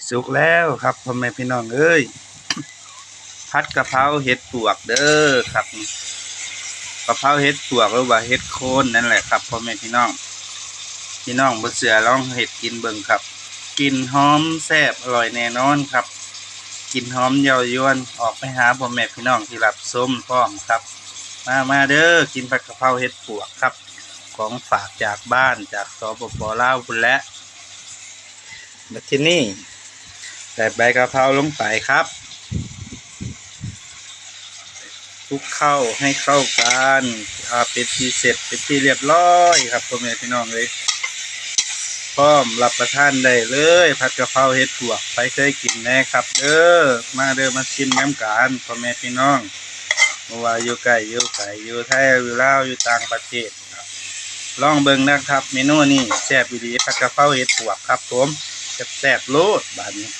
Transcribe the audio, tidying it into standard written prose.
สุกแล้วครับพ่อแม่พี่น้องเอ้ยผัดกะเพราเห็ดปวกเด้อครับกะเพราเห็ดปวกหรือว่าเห็ดโคนนั่นแหละครับพ่อแม่พี่น้องบ่เชื่อลองเฮ็ดกินเบิ่งครับกลิ่นหอมแซ่บอร่อยแน่นอนครับกลิ่นหอมเย้ายวนออกไปหาพ่อแม่พี่น้องที่รับชมพร้อมครับมาเด้อกินผัดกะเพราเห็ดปวกครับของฝากจากบ้านจากสปป.ลาวพุ่นแหละมาที่นี่ใส่ใบกะเพราลงไปครับคลุกเข้าให้เข้ากันเป็นที่เสร็จเป็นที่เรียบร้อยครับพ่อแม่พี่น้องเลยพร้อมรับประทานได้เลยผัดกะเพราเห็ดปวกไปเคยกินแน่ครับเด้อมาเด้อมาชิมน้ำกันพ่อแม่พี่น้องบ่ว่าอยู่ไกลอยู่ไกลอยู่ไทยอยู่ลาวอยู่ต่างประเทศลองเบิ่งนะครับเมนูนี้แซ่บอีหลีผัดกะเพราเห็ดปวกครับผมแซ่บๆโลดบัดนี้